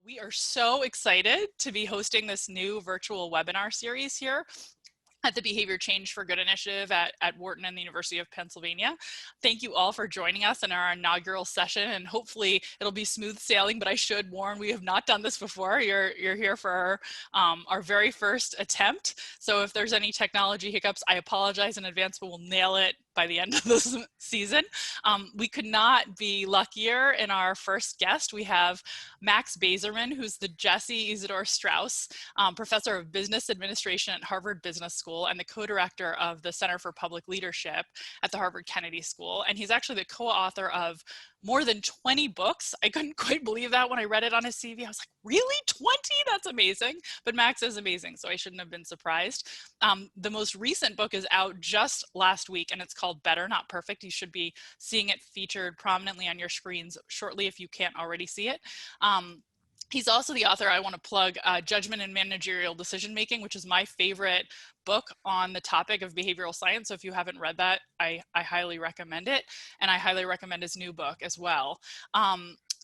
We are so excited to be hosting this new virtual webinar series here at the Behavior Change for Good initiative at Wharton and the University of Pennsylvania. Thank you all for joining us in our inaugural session, and hopefully it'll be smooth sailing, but I should warn, we have not done this before. You're here for our very first attempt. So if there's any technology hiccups, I apologize in advance, but we'll nail it by the end of this season. We could not be luckier in our first guest. We have Max Bazerman, who's the Jesse Isidore Strauss Professor of Business Administration at Harvard Business School and the co-director of the Center for Public Leadership at the Harvard Kennedy School. And he's actually the co-author of more than 20 books. I couldn't quite believe that when I read it on his CV. I was like, really, 20? That's amazing. But Max is amazing, so I shouldn't have been surprised. The most recent book is out just last week, and it's called Better, Not Perfect. You should be seeing it featured prominently on your screens shortly if you can't already see it. He's also the author, I want to plug, Judgment and Managerial Decision Making, which is my favorite book on the topic of behavioral science. So if you haven't read that, I highly recommend it. And I highly recommend his new book as well.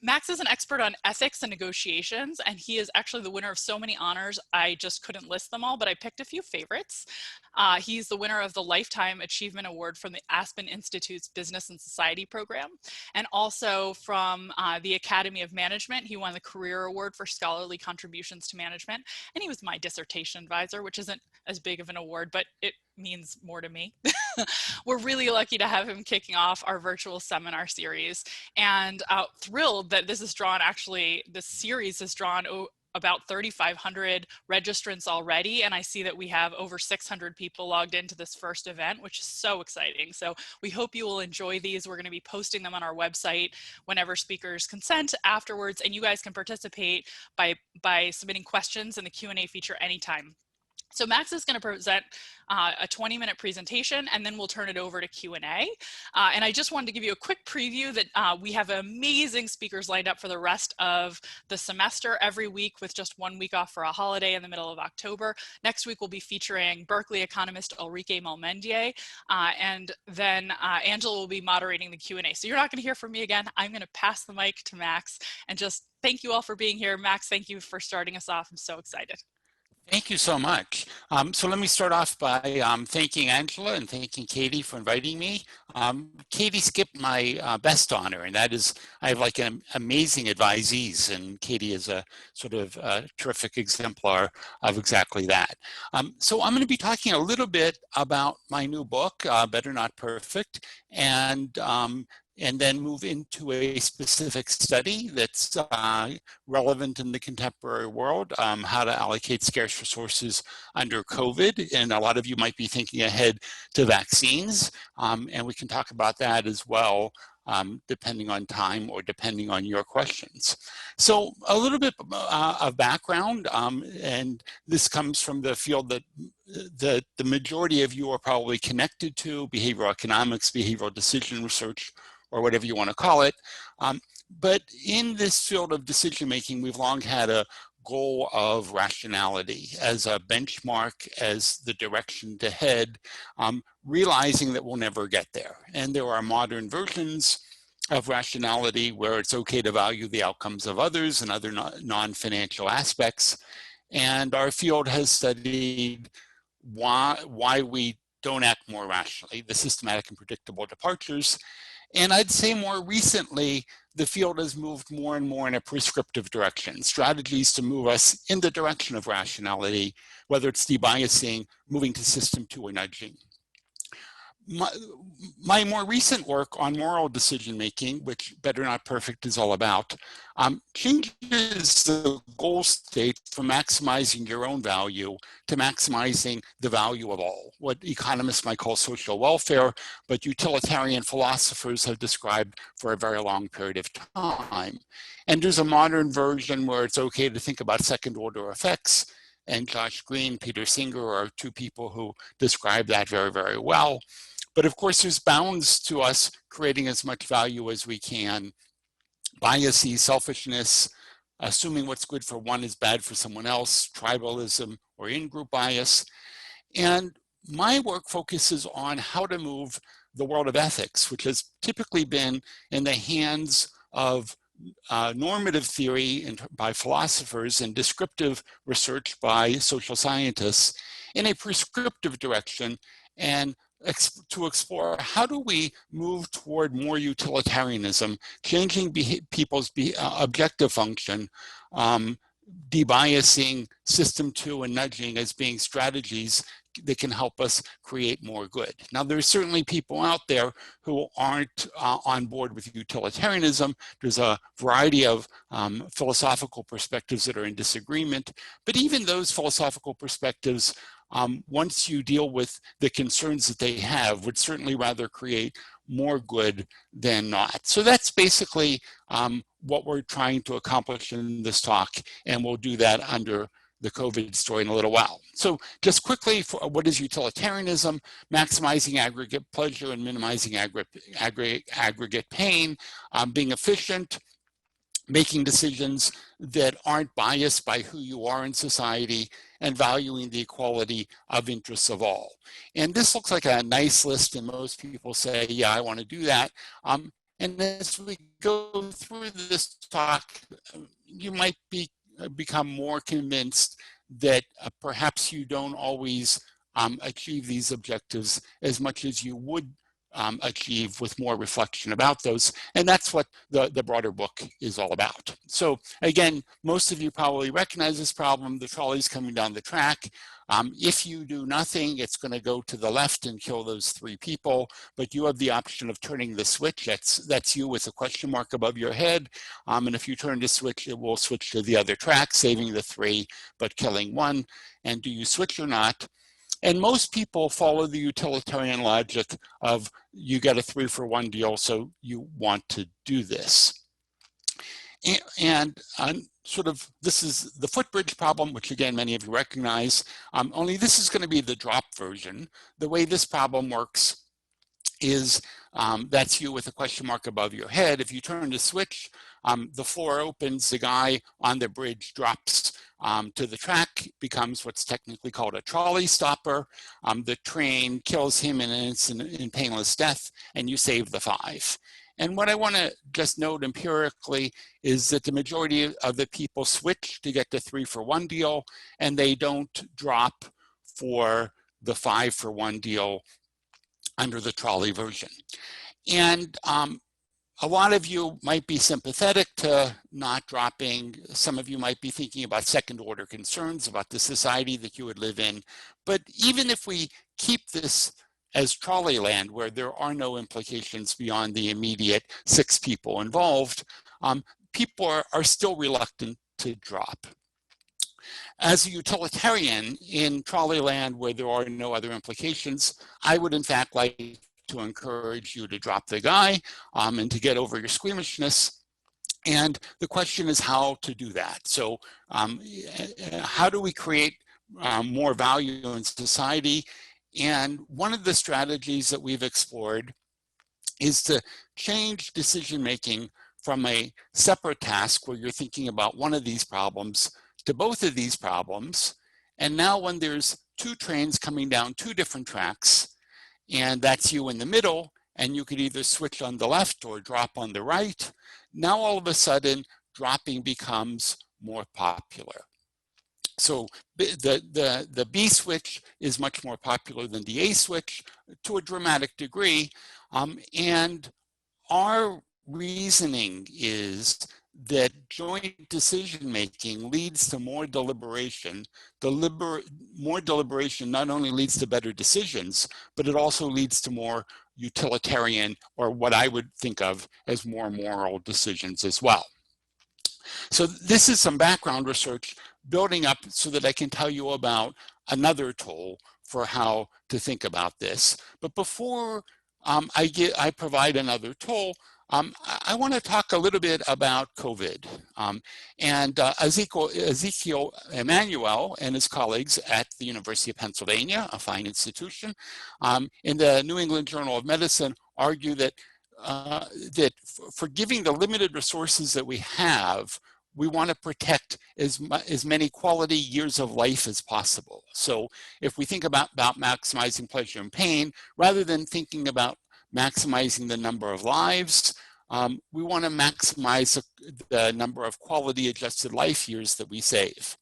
Max is an expert on ethics and negotiations, and he is actually the winner of so many honors, I just couldn't list them all, but I picked a few favorites. He's the winner of the Lifetime Achievement Award from the Aspen Institute's Business and Society program, and also from the Academy of Management. He won the Career Award for Scholarly Contributions to Management, and he was my dissertation advisor, which isn't as big of an award, but it means more to me. We're really lucky to have him kicking off our virtual seminar series, and thrilled that this series has drawn about 3,500 registrants already, and I see that we have over 600 people logged into this first event, which is so exciting. So we hope you will enjoy these. We're going to be posting them on our website whenever speakers consent afterwards, and you guys can participate by submitting questions in the Q&A feature anytime. So Max is going to present a 20-minute presentation, and then we'll turn it over to Q&A. And I just wanted to give you a quick preview that we have amazing speakers lined up for the rest of the semester every week, with just 1 week off for a holiday in the middle of October. Next week, we'll be featuring Berkeley economist Ulrike Malmendier, and then Angela will be moderating the Q&A. So you're not going to hear from me again. I'm going to pass the mic to Max, and just thank you all for being here. Max, thank you for starting us off. I'm so excited. Thank you so much. So let me start off by thanking Angela and thanking Katie for inviting me. Katie skipped my best honor, and that is I have like amazing advisees, and Katie is a sort of terrific exemplar of exactly that. So I'm going to be talking a little bit about my new book, Better Not Perfect, and then move into a specific study that's relevant in the contemporary world, how to allocate scarce resources under COVID. And a lot of you might be thinking ahead to vaccines, and we can talk about that as well, depending on time or depending on your questions. So a little bit of background, and this comes from the field that the majority of you are probably connected to, behavioral economics, behavioral decision research, or whatever you want to call it. But in this field of decision making, we've long had a goal of rationality as a benchmark, as the direction to head, realizing that we'll never get there. And there are modern versions of rationality where it's okay to value the outcomes of others and other non-financial aspects. And our field has studied why we don't act more rationally, the systematic and predictable departures. And I'd say more recently, the field has moved more and more in a prescriptive direction, strategies to move us in the direction of rationality, whether it's debiasing, moving to system 2, or nudging. My more recent work on moral decision making, which Better Not Perfect is all about, changes the goal state from maximizing your own value to maximizing the value of all, what economists might call social welfare, but utilitarian philosophers have described for a very long period of time. And there's a modern version where it's okay to think about second order effects, and Josh Green, Peter Singer are two people who describe that very, very well. But of course, there's bounds to us creating as much value as we can. Biases, selfishness, assuming what's good for one is bad for someone else, tribalism, or in-group bias. And my work focuses on how to move the world of ethics, which has typically been in the hands of normative theory by philosophers and descriptive research by social scientists in a prescriptive direction, and to explore how do we move toward more utilitarianism, changing people's objective function, debiasing system 2 and nudging as being strategies that can help us create more good. Now, there's certainly people out there who aren't on board with utilitarianism. There's a variety of philosophical perspectives that are in disagreement, but even those philosophical perspectives, once you deal with the concerns that they have, would certainly rather create more good than not. So that's basically what we're trying to accomplish in this talk, and we'll do that under the COVID story in a little while. So just quickly, for what is utilitarianism? Maximizing aggregate pleasure and minimizing aggregate pain, being efficient, making decisions that aren't biased by who you are in society, and valuing the equality of interests of all. And this looks like a nice list, and most people say, yeah, I want to do that. And as we go through this talk, you might become more convinced that perhaps you don't always achieve these objectives as much as you would achieve with more reflection about those. And that's what the broader book is all about. So again, most of you probably recognize this problem. The trolley's coming down the track. If you do nothing, it's going to go to the left and kill those 3 people, but you have the option of turning the switch. That's you with a question mark above your head. And if you turn the switch, it will switch to the other track, saving the 3, but killing 1. And do you switch or not? And most people follow the utilitarian logic of you get a 3-for-1 deal, so you want to do this. And sort of, this is the footbridge problem, which again, many of you recognize, only this is going to be the drop version. The way this problem works is that's you with a question mark above your head. If you turn the switch, the floor opens, the guy on the bridge drops to the track, becomes what's technically called a trolley stopper. The train kills him in painless death, and you save the 5. And what I want to just note empirically is that the majority of the people switch to get the 3-for-1 deal, and they don't drop for the 5-for-1 deal under the trolley version. And a lot of you might be sympathetic to not dropping. Some of you might be thinking about second-order concerns about the society that you would live in. But even if we keep this as trolley land, where there are no implications beyond the immediate 6 people involved, people are still reluctant to drop. As a utilitarian in trolley land, where there are no other implications, I would in fact like to encourage you to drop the guy and to get over your squeamishness. And the question is how to do that. So how do we create more value in society? And one of the strategies that we've explored is to change decision-making from a separate task where you're thinking about one of these problems to both of these problems. And now when there's 2 trains coming down 2 different tracks, and that's you in the middle, and you could either switch on the left or drop on the right, now all of a sudden dropping becomes more popular. So the B switch is much more popular than the A switch to a dramatic degree. And our reasoning is that joint decision-making leads to more deliberation. More deliberation not only leads to better decisions, but it also leads to more utilitarian, or what I would think of as more moral decisions as well. So this is some background research building up so that I can tell you about another tool for how to think about this. But before I provide another tool, I want to talk a little bit about COVID. Ezekiel Emanuel and his colleagues at the University of Pennsylvania, a fine institution, in the New England Journal of Medicine argue that, for giving the limited resources that we have, we want to protect as many quality years of life as possible. So if we think about maximizing pleasure and pain, rather than thinking about maximizing the number of lives, we want to maximize the number of quality adjusted life years that we save.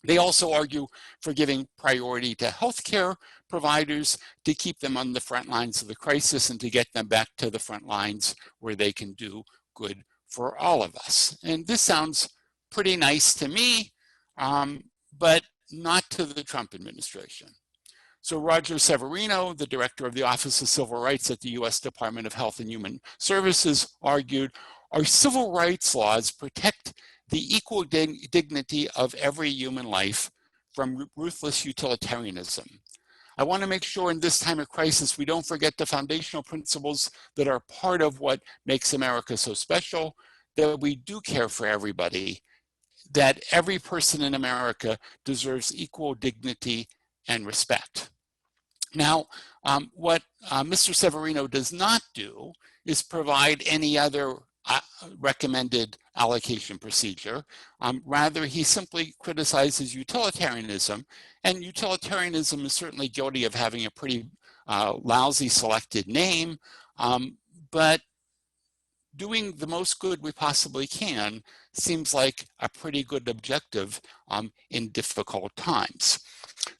They also argue for giving priority to healthcare providers to keep them on the front lines of the crisis and to get them back to the front lines where they can do good for all of us. And this sounds pretty nice to me, but not to the Trump administration. So Roger Severino, the director of the Office of Civil Rights at the US Department of Health and Human Services, argued, our civil rights laws protect the equal dignity of every human life from ruthless utilitarianism. I want to make sure in this time of crisis, we don't forget the foundational principles that are part of what makes America so special, that we do care for everybody, that every person in America deserves equal dignity and respect. Now, what Mr. Severino does not do is provide any other recommended allocation procedure. Rather, he simply criticizes utilitarianism, and utilitarianism is certainly guilty of having a pretty lousy selected name, but doing the most good we possibly can seems like a pretty good objective in difficult times.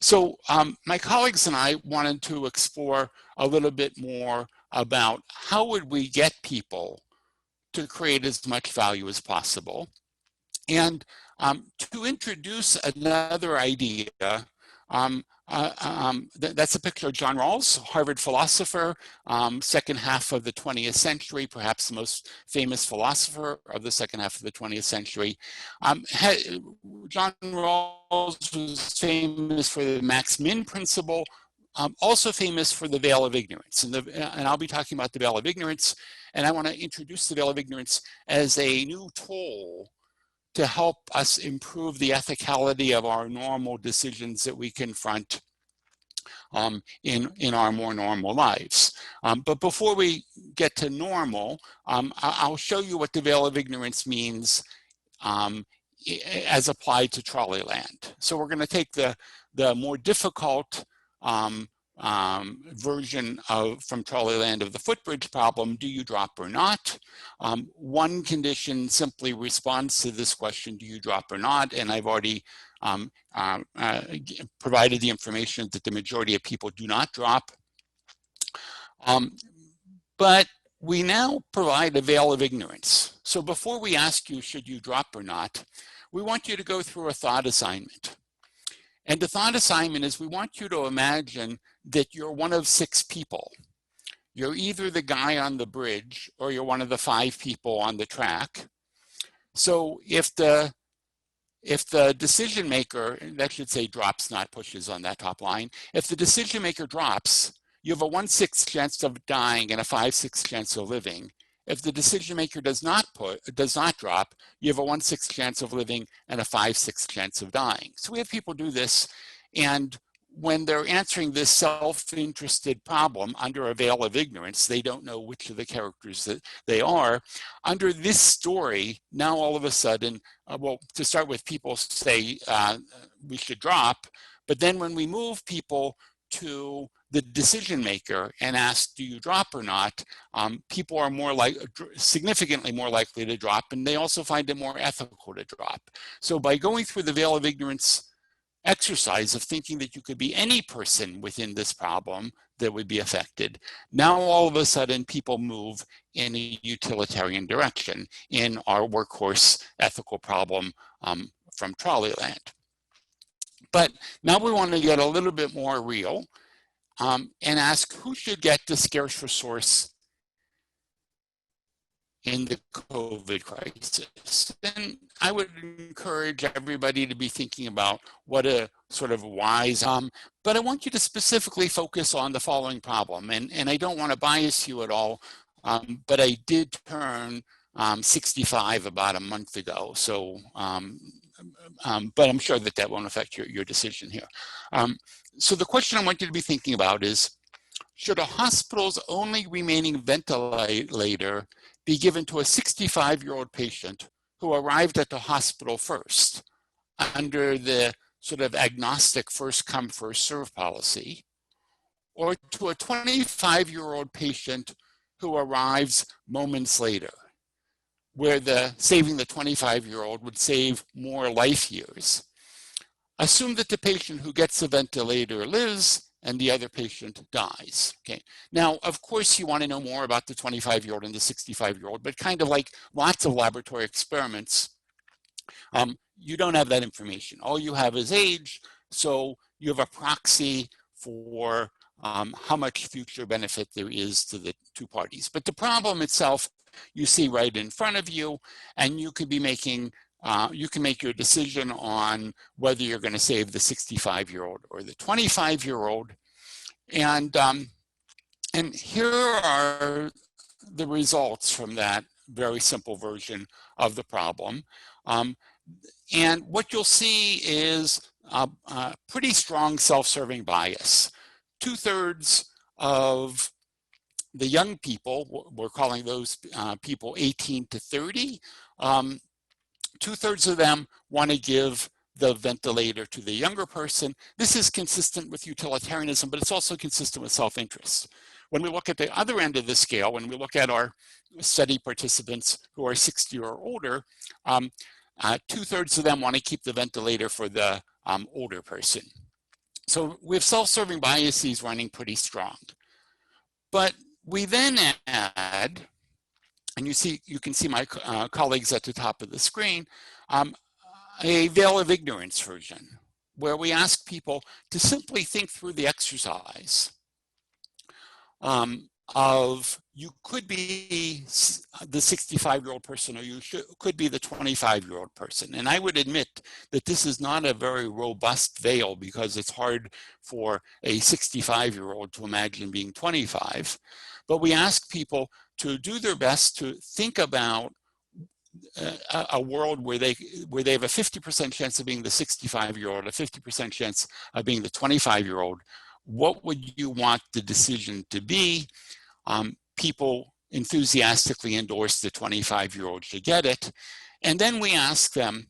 So my colleagues and I wanted to explore a little bit more about how would we get people to create as much value as possible. And to introduce another idea, that's a picture of John Rawls, Harvard philosopher, second half of the 20th century, perhaps the most famous philosopher of the second half of the 20th century. John Rawls was famous for the max-min principle, also famous for the veil of ignorance. And I'll be talking about the veil of ignorance, and I want to introduce the veil of ignorance as a new tool to help us improve the ethicality of our normal decisions that we confront in our more normal lives. But before we get to normal, I'll show you what the veil of ignorance means as applied to trolley land. So we're going to take the more difficult version from trolley land of the footbridge problem, do you drop or not? One condition simply responds to this question, do you drop or not? And I've already provided the information that the majority of people do not drop. But we now provide a veil of ignorance. So before we ask you, should you drop or not, we want you to go through a thought assignment. And the thought assignment is we want you to imagine that you're one of 6 people. You're either the guy on the bridge or you're one of the 5 people on the track. So if the decision maker, that should say drops, not pushes on that top line. If the decision maker drops, you have a 1/6 chance of dying and a 5/6 chance of living. If the decision maker does not drop, you have a 1/6 chance of living and a 5/6 chance of dying. So we have people do this, and when they're answering this self-interested problem under a veil of ignorance, they don't know which of the characters that they are. Under this story, now all of a sudden, well, to start with, people say we should drop, but then when we move people to the decision maker and ask, do you drop or not, people are significantly more likely to drop, and they also find it more ethical to drop. So by going through the veil of ignorance exercise of thinking that you could be any person within this problem that would be affected, now all of a sudden people move in a utilitarian direction in our workhorse ethical problem from Trolleyland. But now we want to get a little bit more real and ask who should get the scarce resource in the COVID crisis. And I would encourage everybody to be thinking about what a sort of wise, but I want you to specifically focus on the following problem. And I don't want to bias you at all, but I did turn 65 about a month ago. So, but I'm sure that won't affect your decision here. So the question I want you to be thinking about is, should a hospital's only remaining ventilator be given to a 65-year-old patient who arrived at the hospital first under the sort of agnostic first come, first serve policy, or to a 25-year-old patient who arrives moments later, where saving the 25-year-old would save more life years. Assume that the patient who gets the ventilator lives and the other patient dies. Okay. Now, of course, you want to know more about the 25-year-old and the 65-year-old, but kind of like lots of laboratory experiments, you don't have that information. All you have is age, so you have a proxy for how much future benefit there is to the two parties. But the problem itself, you see right in front of you, and you could be making you can make your decision on whether you're going to save the 65-year-old or the 25-year-old. And here are the results from that very simple version of the problem. And what you'll see is a pretty strong self-serving bias. 2/3 of the young people, we're calling those people 18 to 30, 2/3 of them want to give the ventilator to the younger person. This is consistent with utilitarianism, but it's also consistent with self-interest. When we look at the other end of the scale, when we look at our study participants who are 60 or older, 2/3 of them want to keep the ventilator for the older person. So we have self-serving biases running pretty strong. But we then add, and you can see my colleagues at the top of the screen, a veil of ignorance version, where we ask people to simply think through the exercise of you could be the 65-year-old person, or you could be the 25-year-old person. And I would admit that this is not a very robust veil, because it's hard for a 65-year-old to imagine being 25. But we ask people to do their best to think about a world where they have a 50% chance of being the 65-year-old, a 50% chance of being the 25-year-old. What would you want the decision to be? People enthusiastically endorse the 25-year-old should get it. And then we ask them,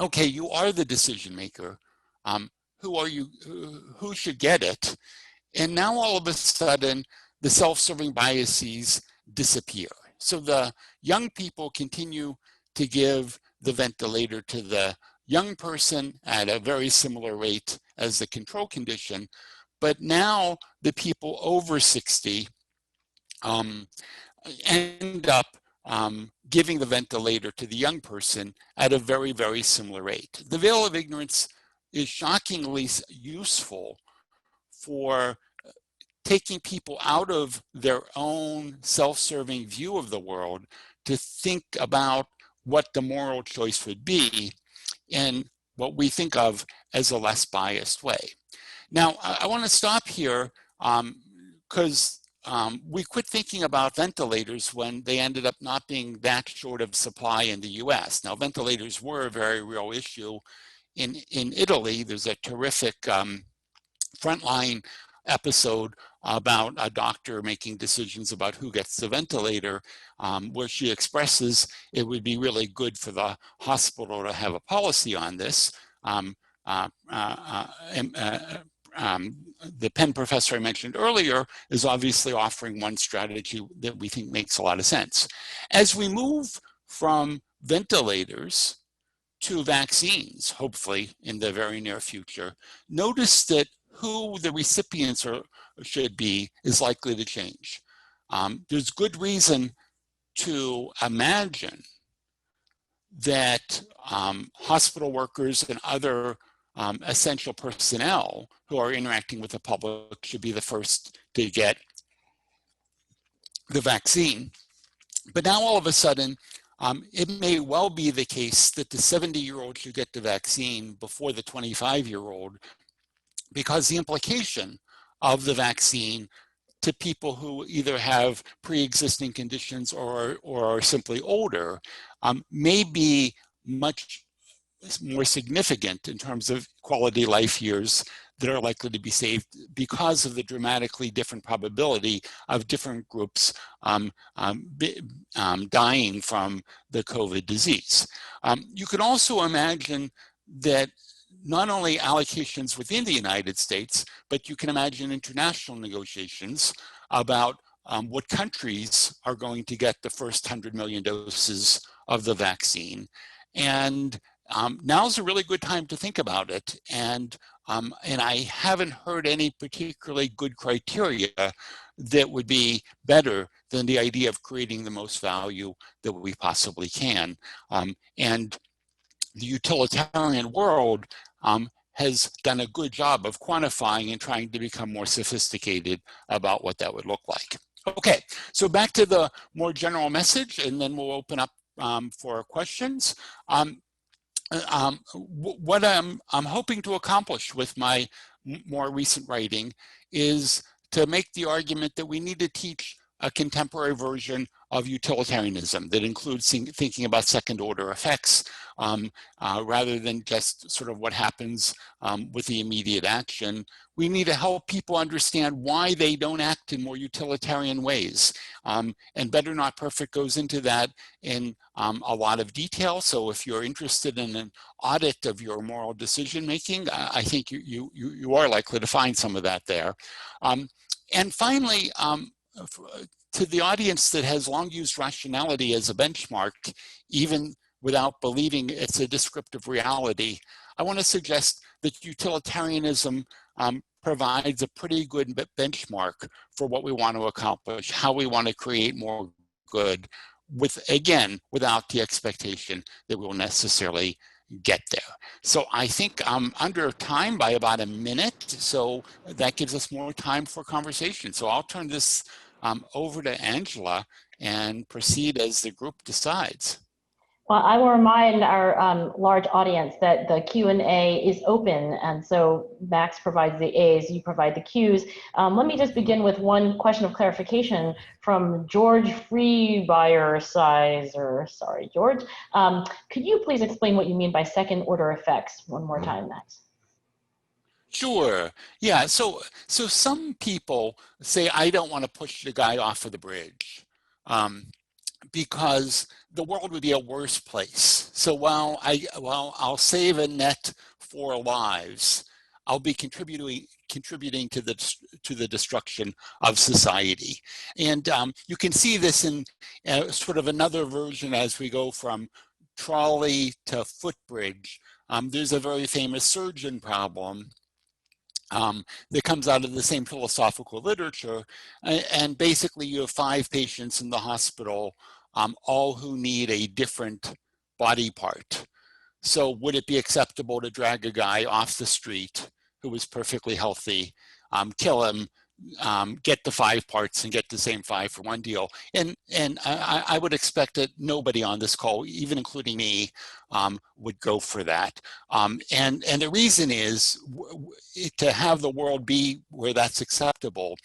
okay, you are the decision maker. Who should get it? And now all of a sudden, the self-serving biases disappear. So the young people continue to give the ventilator to the young person at a very similar rate as the control condition. But now the people over 60 end up giving the ventilator to the young person at a very, very similar rate. The veil of ignorance is shockingly useful for taking people out of their own self-serving view of the world to think about what the moral choice would be in what we think of as a less biased way. Now, I want to stop here because we quit thinking about ventilators when they ended up not being that short of supply in the US. Now, ventilators were a very real issue. In Italy, there's a terrific frontline episode about a doctor making decisions about who gets the ventilator, where she expresses it would be really good for the hospital to have a policy on this. The Penn professor I mentioned earlier is obviously offering one strategy that we think makes a lot of sense. As we move from ventilators to vaccines, hopefully in the very near future, notice that who the recipients should be is likely to change. There's good reason to imagine that hospital workers and other essential personnel who are interacting with the public should be the first to get the vaccine. But now all of a sudden, it may well be the case that the 70-year-old should get the vaccine before the 25-year-old, because the implication of the vaccine to people who either have pre-existing conditions or are simply older may be much more significant in terms of quality life years that are likely to be saved because of the dramatically different probability of different groups dying from the COVID disease. You can also imagine that not only allocations within the United States, but you can imagine international negotiations about what countries are going to get the first 100 million doses of the vaccine. And now's a really good time to think about it. And I haven't heard any particularly good criteria that would be better than the idea of creating the most value that we possibly can. And the utilitarian world has done a good job of quantifying and trying to become more sophisticated about what that would look like. Okay, so back to the more general message, and then we'll open up for questions. What I'm hoping to accomplish with my more recent writing is to make the argument that we need to teach a contemporary version of utilitarianism that includes thinking about second order effects rather than just sort of what happens with the immediate action. We need to help people understand why they don't act in more utilitarian ways. And Better Not Perfect goes into that in a lot of detail. So if you're interested in an audit of your moral decision making, I think you are likely to find some of that there. And finally, to the audience that has long used rationality as a benchmark, even without believing it's a descriptive reality, I want to suggest that utilitarianism provides a pretty good benchmark for what we want to accomplish, how we want to create more good, without the expectation that we will necessarily get there. So I think I'm under time by about a minute, so that gives us more time for conversation. So I'll turn this over to Angela and proceed as the group decides. Well, I will remind our large audience that the Q&A is open, and so Max provides the A's, you provide the Q's. Let me just begin with one question of clarification from George Freebuyer-Sizer. Sorry, George. Could you please explain what you mean by second order effects one more time, Max? Sure. Yeah. So some people say, I don't want to push the guy off of the bridge because the world would be a worse place. So while I'll save a net 4 lives, I'll be contributing to the destruction of society. And you can see this in sort of another version as we go from trolley to footbridge. There's a very famous surgeon problem that comes out of the same philosophical literature. And basically you have 5 patients in the hospital, all who need a different body part. So would it be acceptable to drag a guy off the street who was perfectly healthy, kill him, get the 5 parts and get the same 5 for one deal? And I would expect that nobody on this call, even including me, would go for that. And the reason is to have the world be where that's acceptable.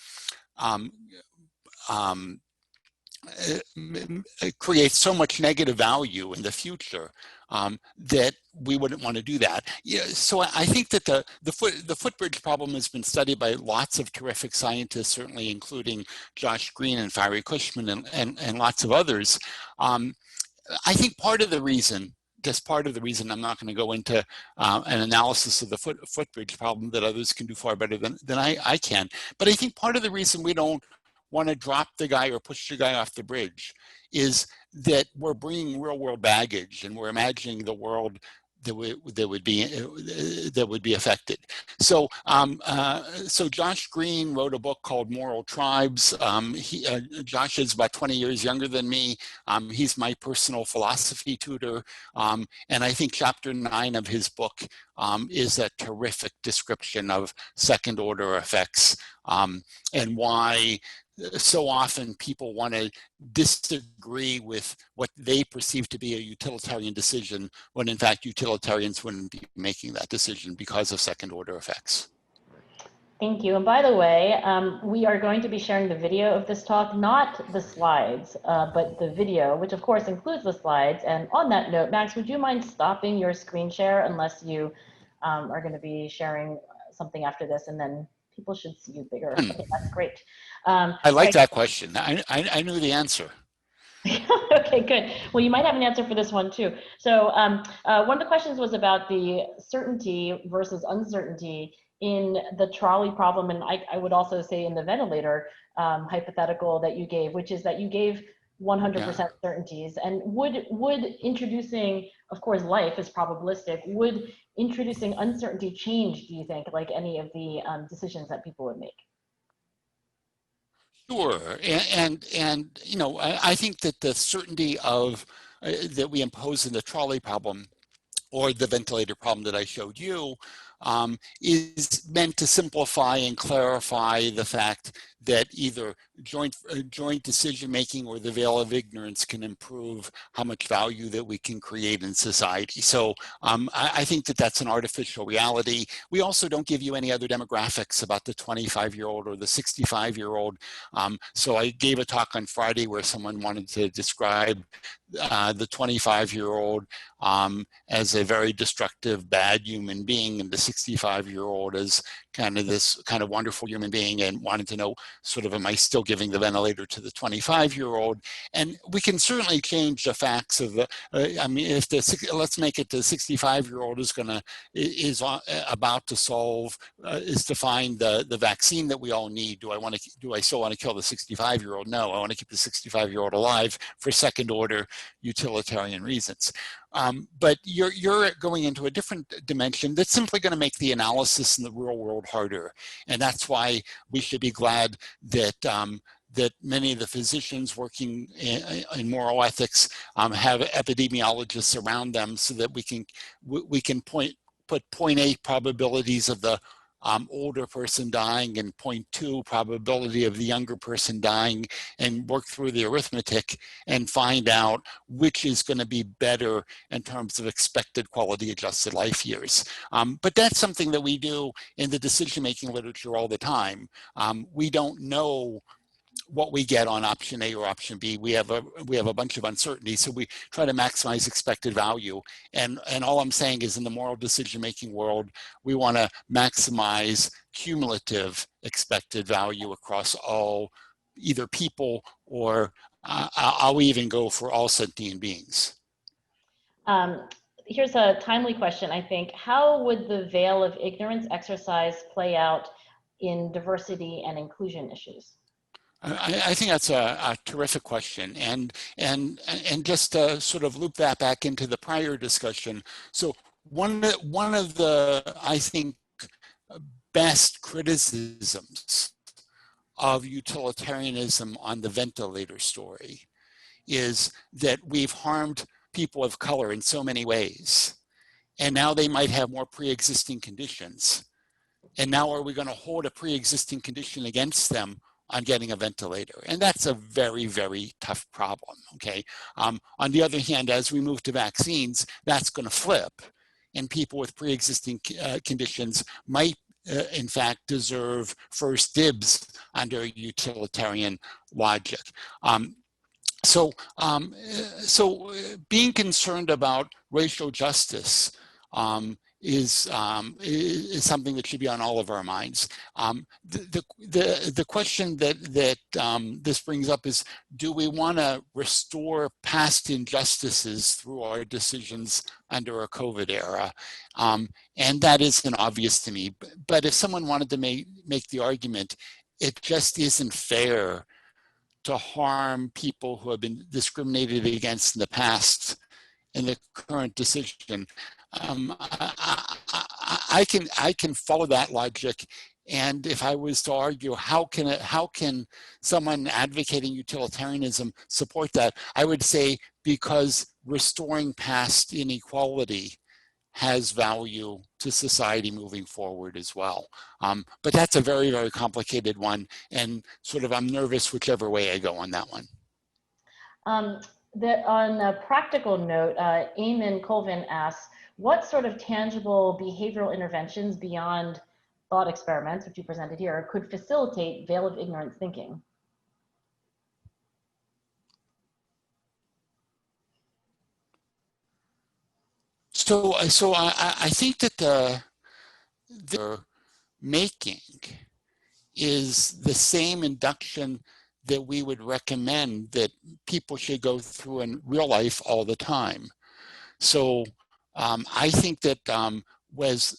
It creates so much negative value in the future that we wouldn't want to do that. Yeah, so I think that the footbridge problem has been studied by lots of terrific scientists, certainly including Josh Green and Fiery Cushman and lots of others. I think part of the reason, I'm not going to go into an analysis of the footbridge problem that others can do far better than I can, but I think part of the reason we don't want to drop the guy or push the guy off the bridge is that we're bringing real world baggage and we're imagining the world that would be affected. So so Josh Green wrote a book called Moral Tribes. Josh is about 20 years younger than me. He's my personal philosophy tutor. And I think chapter 9 of his book is a terrific description of second order effects and why so often people want to disagree with what they perceive to be a utilitarian decision when in fact utilitarians wouldn't be making that decision because of second order effects. Thank you. And by the way, we are going to be sharing the video of this talk, not the slides, but the video, which of course includes the slides. And on that note, Max, would you mind stopping your screen share unless you are going to be sharing something after this, and then people should see you bigger. Okay, that's great. I like that question. I knew the answer. Okay, good. Well, you might have an answer for this one too. So one of the questions was about the certainty versus uncertainty in the trolley problem, and I would also say in the ventilator hypothetical that you gave, which is that you gave 100% certainties, and would introducing, of course, life is probabilistic, would introducing uncertainty change, do you think, like any of the decisions that people would make? Sure, and you know, I think that the certainty of that we impose in the trolley problem or the ventilator problem that I showed you is meant to simplify and clarify the fact that either joint decision making or the veil of ignorance can improve how much value that we can create in society. So I think that that's an artificial reality. We also don't give you any other demographics about the 25-year-old or the 65-year-old. So I gave a talk on Friday where someone wanted to describe the 25-year-old as a very destructive, bad human being, and the 65-year-old as kind of this kind of wonderful human being, and wanted to know sort of, am I still giving the ventilator to the 25-year-old? And we can certainly change the facts of the, I mean, if the, let's make it the 65-year-old is about to solve, is to find the vaccine that we all need. Do I still want to kill the 65-year-old? No, I want to keep the 65-year-old alive for second order utilitarian reasons. But you're going into a different dimension that's simply going to make the analysis in the real world harder. And that's why we should be glad that that many of the physicians working in moral ethics have epidemiologists around them, so that we can put 0.8 probabilities of the older person dying and 0.2 probability of the younger person dying, and work through the arithmetic and find out which is going to be better in terms of expected quality adjusted life years. But that's something that we do in the decision-making literature all the time. We don't know what we get on option A or option B. We have a bunch of uncertainty, so we try to maximize expected value. And all I'm saying is, in the moral decision-making world, we want to maximize cumulative expected value across all, either people or I'll even go for all sentient beings. Here's a timely question, I think. How would the veil of ignorance exercise play out in diversity and inclusion issues? I think that's a terrific question, and just to sort of loop that back into the prior discussion. So one of the, I think, best criticisms of utilitarianism on the ventilator story is that we've harmed people of color in so many ways, and now they might have more pre-existing conditions. And now are we going to hold a pre-existing condition against them on getting a ventilator? And that's a very, very tough problem, okay? On the other hand, as we move to vaccines, that's going to flip, and people with pre-existing conditions might in fact deserve first dibs under utilitarian logic. So being concerned about racial justice is something that should be on all of our minds. The question that this brings up is, do we want to restore past injustices through our decisions under a COVID era? And that isn't obvious to me. But if someone wanted to make the argument, it just isn't fair to harm people who have been discriminated against in the past in the current decision. I can follow that logic, and if I was to argue how can someone advocating utilitarianism support that, I would say because restoring past inequality has value to society moving forward as well. But that's a very, very complicated one, and sort of I'm nervous whichever way I go on that one. On a practical note, Eamon Colvin asks, what sort of tangible behavioral interventions beyond thought experiments, which you presented here, could facilitate veil of ignorance thinking? So I think that the making is the same induction that we would recommend that people should go through in real life all the time. So I think that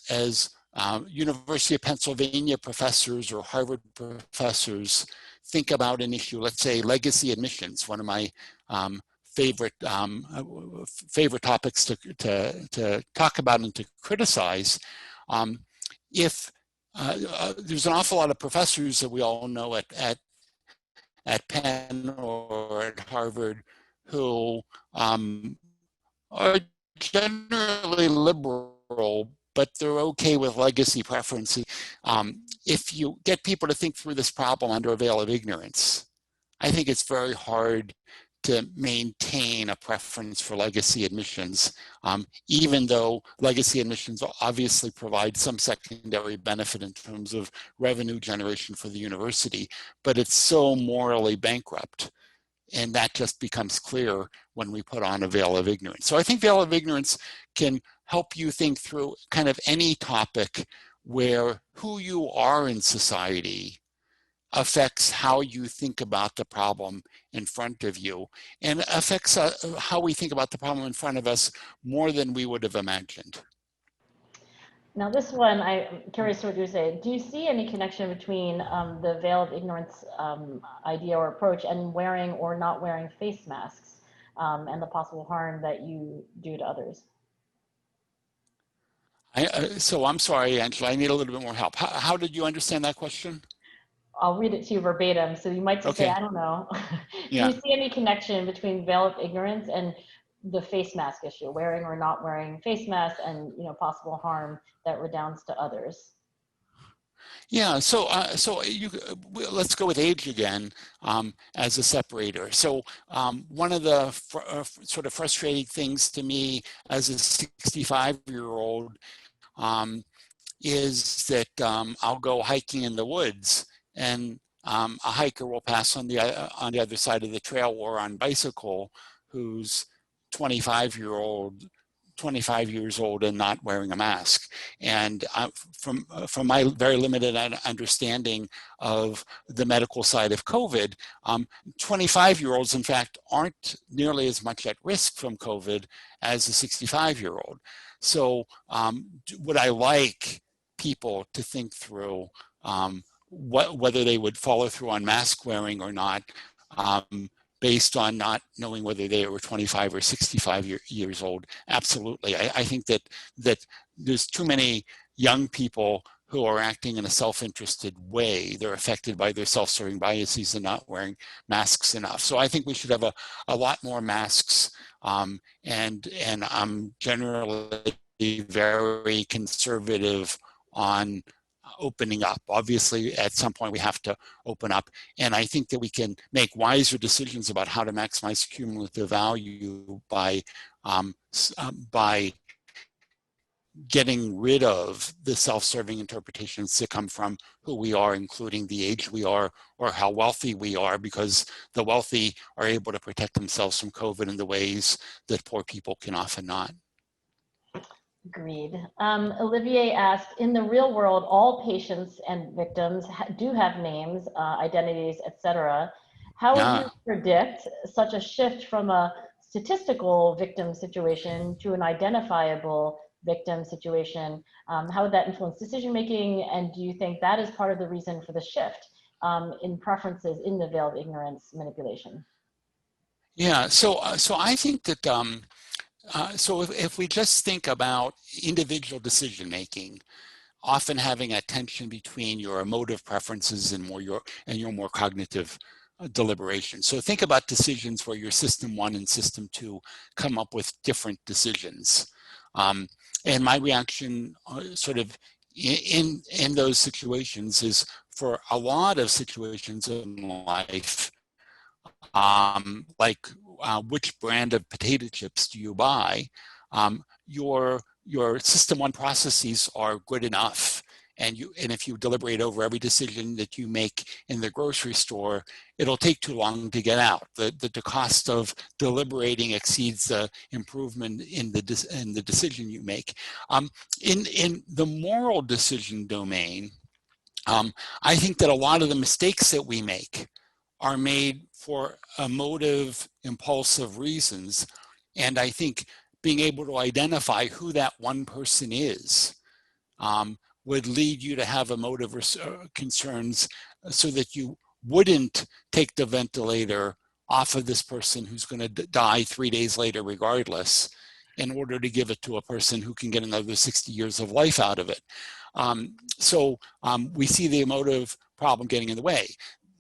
as University of Pennsylvania professors or Harvard professors think about an issue, let's say legacy admissions, one of my favorite topics to talk about and to criticize. If there's an awful lot of professors that we all know at Penn or at Harvard who are generally liberal, but they're okay with legacy preferences. If you get people to think through this problem under a veil of ignorance, I think it's very hard to maintain a preference for legacy admissions, even though legacy admissions obviously provide some secondary benefit in terms of revenue generation for the university, but it's so morally bankrupt. And that just becomes clear when we put on a veil of ignorance. So I think veil of ignorance can help you think through kind of any topic where who you are in society affects how you think about the problem in front of you, and affects how we think about the problem in front of us more than we would have imagined. Now this one, I'm curious what you say. Do you see any connection between the veil of ignorance idea or approach and wearing or not wearing face masks and the possible harm that you do to others? So I'm sorry, Angela, I need a little bit more help. How did you understand that question? I'll read it to you verbatim. So you might just say, I don't know. Yeah. Do you see any connection between veil of ignorance and the face mask issue, wearing or not wearing face masks, and possible harm that redounds to others? Yeah, so let's go with age again as a separator. So one of the sort of frustrating things to me as a 65-year-old is that I'll go hiking in the woods, and a hiker will pass on the other side of the trail or on bicycle who's 25 years old and not wearing a mask. And from my very limited understanding of the medical side of COVID, 25-year-olds, in fact, aren't nearly as much at risk from COVID as a 65-year-old. So would I like people to think through whether they would follow through on mask wearing or not, based on not knowing whether they were 25 or 65 years old? Absolutely. I think that there's too many young people who are acting in a self-interested way. They're affected by their self-serving biases and not wearing masks enough. So I think we should have a lot more masks, and I'm generally very conservative on opening up. Obviously, at some point we have to open up, and I think that we can make wiser decisions about how to maximize cumulative value by getting rid of the self-serving interpretations that come from who we are, including the age we are or how wealthy we are, because the wealthy are able to protect themselves from COVID in the ways that poor people can often not. Agreed. Olivier asked, in the real world, all patients and victims do have names, identities, etc. How would you predict such a shift from a statistical victim situation to an identifiable victim situation? How would that influence decision-making? And do you think that is part of the reason for the shift in preferences in the veil of ignorance manipulation? Yeah, so I think that so if we just think about individual decision-making, often having a tension between your emotive preferences and your more cognitive deliberation. So think about decisions where your system 1 and system 2 come up with different decisions. And my reaction sort of in those situations is, for a lot of situations in life, like which brand of potato chips do you buy, your system 1 processes are good enough. And if you deliberate over every decision that you make in the grocery store, it'll take too long to get out. The cost of deliberating exceeds the improvement in the decision you make. In the moral decision domain, I think that a lot of the mistakes that we make are made for emotive, impulsive reasons. And I think being able to identify who that one person is would lead you to have emotive concerns so that you wouldn't take the ventilator off of this person who's going to die 3 days later regardless, in order to give it to a person who can get another 60 years of life out of it. We see the emotive problem getting in the way.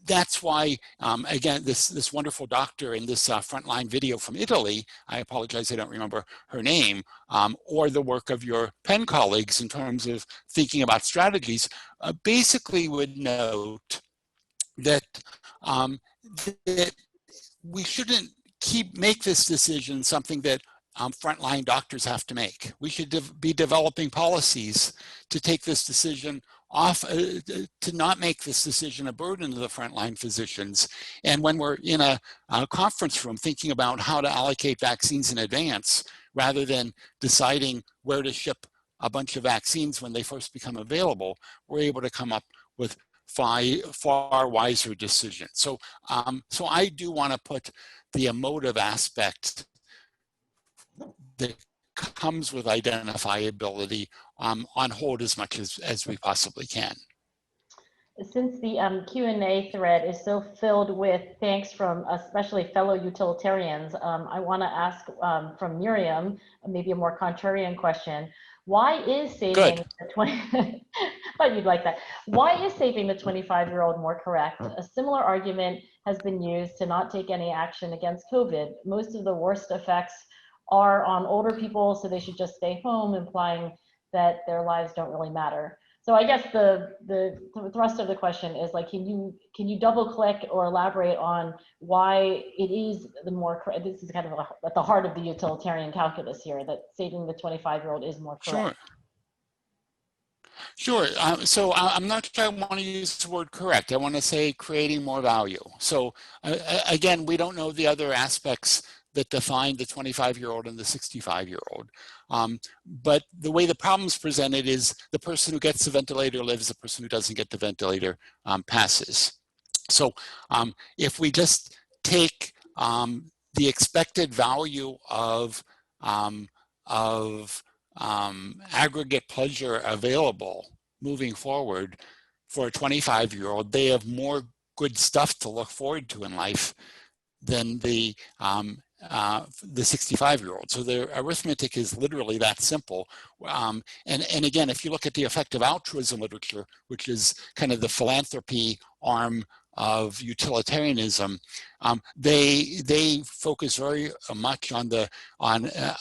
That's why, again, this wonderful doctor in this frontline video from Italy, I apologize, I don't remember her name, or the work of your Penn colleagues in terms of thinking about strategies, basically would note that, that we shouldn't make this decision something that frontline doctors have to make. We should be developing policies to take this decision off, to not make this decision a burden to the frontline physicians. And when we're in a conference room thinking about how to allocate vaccines in advance, rather than deciding where to ship a bunch of vaccines when they first become available, we're able to come up with far wiser decisions. So, so I do want to put the emotive aspect that comes with identifiability on hold as much as we possibly can. Since the Q&A thread is so filled with thanks from especially fellow utilitarians, I want to ask from Miriam, maybe a more contrarian question. Why is saving the 20, thought you'd like that. Why is saving the 25-year-old more correct? A similar argument has been used to not take any action against COVID. Most of the worst effects are on older people, so they should just stay home, implying that their lives don't really matter. So I guess the thrust of the question is like, can you double click or elaborate on why it is the more, this is kind of at the heart of the utilitarian calculus here, that saving the 25-year-old is more correct. Sure. So I'm not sure I want to use the word correct. I want to say creating more value. So again, we don't know the other aspects that define the 25-year-old and the 65-year-old. But the way the problem's presented is the person who gets the ventilator lives, the person who doesn't get the ventilator passes. So if we just take the expected value of aggregate pleasure available moving forward for a 25-year-old, they have more good stuff to look forward to in life than the 65-year-old. So the arithmetic is literally that simple. And again, if you look at the effective altruism literature, which is kind of the philanthropy arm of utilitarianism, they focus very much on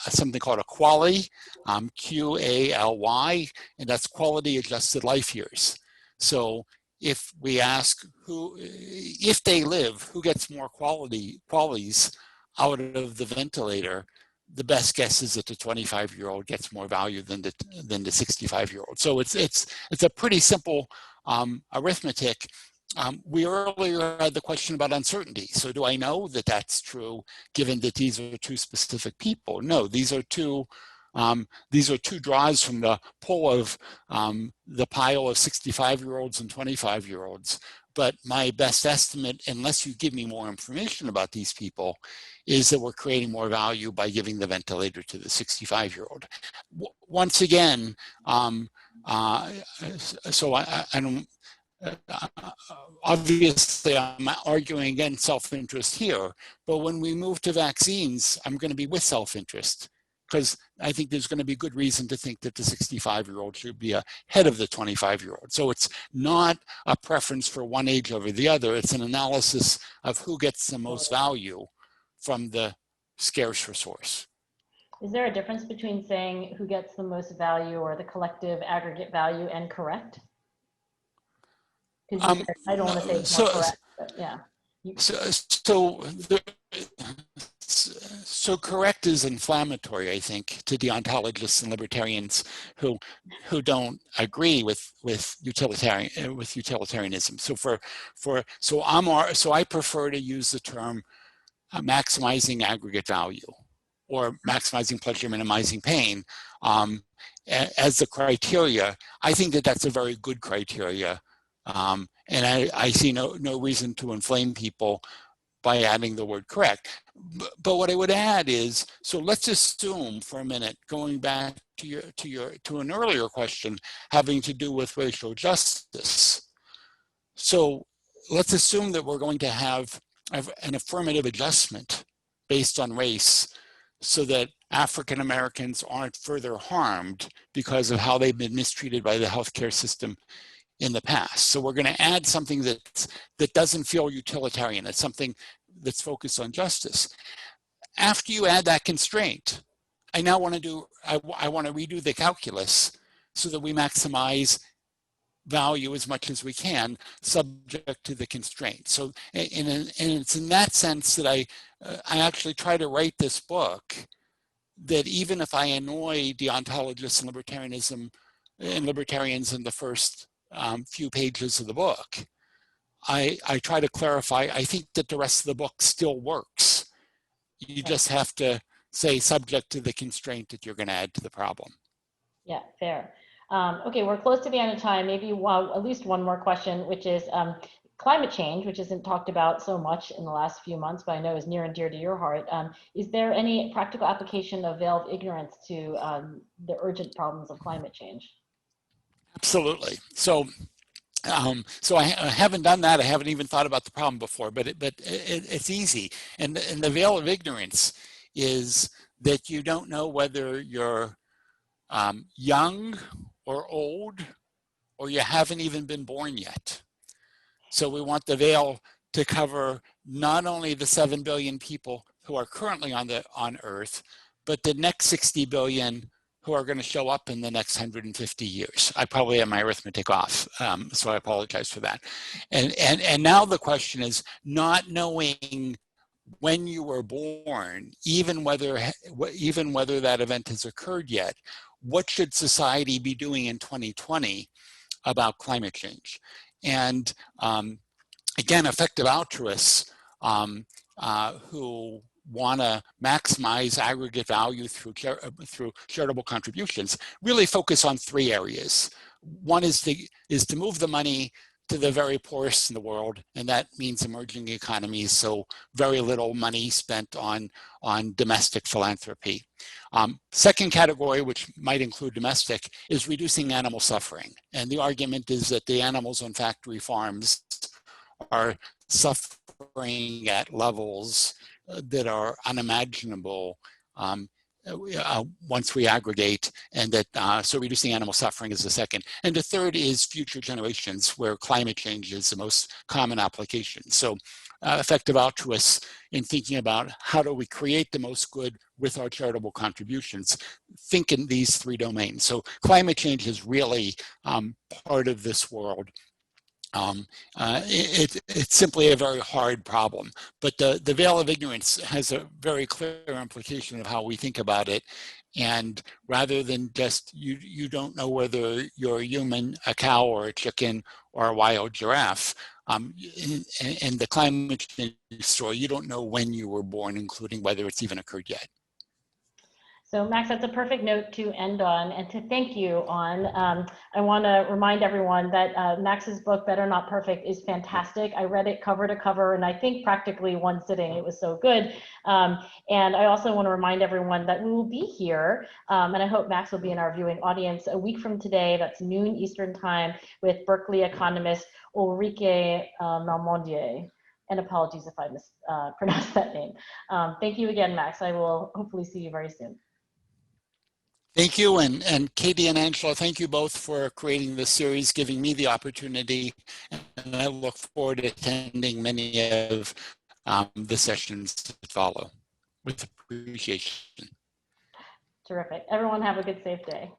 something called a QALY, QALY, and that's quality adjusted life years. So if we ask if they live, who gets more qualities out of the ventilator, the best guess is that the 25-year-old gets more value than the 65-year-old. So it's a pretty simple arithmetic. We earlier had the question about uncertainty. So do I know that that's true, given that these are two specific people? No, these are two draws from the pull of the pile of 65-year-olds and 25-year-olds. But my best estimate, unless you give me more information about these people, is that we're creating more value by giving the ventilator to the 65-year-old. Once again, obviously I'm arguing against self-interest here, but when we move to vaccines, I'm going to be with self-interest, because I think there's going to be good reason to think that the 65-year-old should be ahead of the 25-year-old. So it's not a preference for one age over the other. It's an analysis of who gets the most value from the scarce resource. Is there a difference between saying who gets the most value or the collective aggregate value and correct? Because I don't want to say it's more correct, but yeah. So correct is inflammatory, I think, to deontologists and libertarians who don't agree with utilitarianism. So I prefer to use the term maximizing aggregate value, or maximizing pleasure, minimizing pain, as the criteria. I think that that's a very good criteria, and I see no reason to inflame people by adding the word correct. But what I would add is, so let's assume for a minute, going back to an earlier question having to do with racial justice. So let's assume that we're going to have an affirmative adjustment based on race so that African Americans aren't further harmed because of how they've been mistreated by the healthcare system in the past. So we're going to add something that doesn't feel utilitarian. It's something that's focused on justice. After you add that constraint, I now want to I want to redo the calculus so that we maximize value as much as we can, subject to the constraint. So, and it's in that sense that I actually try to write this book, that even if I annoy deontologists and libertarians in the first few pages of the book, I try to clarify, I think that the rest of the book still works. You just have to say subject to the constraint that you're going to add to the problem. Yeah, fair. Okay, we're close to the end of time. Maybe at least one more question, which is climate change, which isn't talked about so much in the last few months, but I know is near and dear to your heart. Is there any practical application of veil of ignorance to the urgent problems of climate change? Absolutely. So I haven't done that. I haven't even thought about the problem before, but it's easy. And the veil of ignorance is that you don't know whether you're young or old, or you haven't even been born yet. So we want the veil to cover not only the 7 billion people who are currently on Earth, but the next 60 billion who are going to show up in the next 150 years. I probably have my arithmetic off, so I apologize for that. And now the question is, not knowing when you were born, even whether that event has occurred yet, what should society be doing in 2020 about climate change? And again, effective altruists who want to maximize aggregate value through charitable contributions really focus on 3 areas. One is to move the money to the very poorest in the world, and that means emerging economies, so very little money spent on domestic philanthropy. Second category, which might include domestic, is reducing animal suffering. And the argument is that the animals on factory farms are suffering at levels that are unimaginable once we aggregate, and that so reducing animal suffering is the second. And the third is future generations, where climate change is the most common application. So effective altruists, in thinking about how do we create the most good with our charitable contributions, think in these 3 domains. So climate change is really part of this world. It's simply a very hard problem, but the veil of ignorance has a very clear implication of how we think about it. And rather than just, you don't know whether you're a human, a cow, or a chicken, or a wild giraffe, in the climate change story, you don't know when you were born, including whether it's even occurred yet. So Max, that's a perfect note to end on and to thank you on. I want to remind everyone that Max's book, Better Not Perfect, is fantastic. I read it cover to cover, and I think practically one sitting. It was so good. And I also want to remind everyone that we will be here, and I hope Max will be in our viewing audience a week from today. That's noon Eastern time, with Berkeley economist Ulrike Malmondier. And apologies if I mispronounced that name. Thank you again, Max. I will hopefully see you very soon. Thank you, and Katie and Angela, thank you both for creating this series, giving me the opportunity, and I look forward to attending many of the sessions that follow with appreciation. Terrific. Everyone have a good, safe day.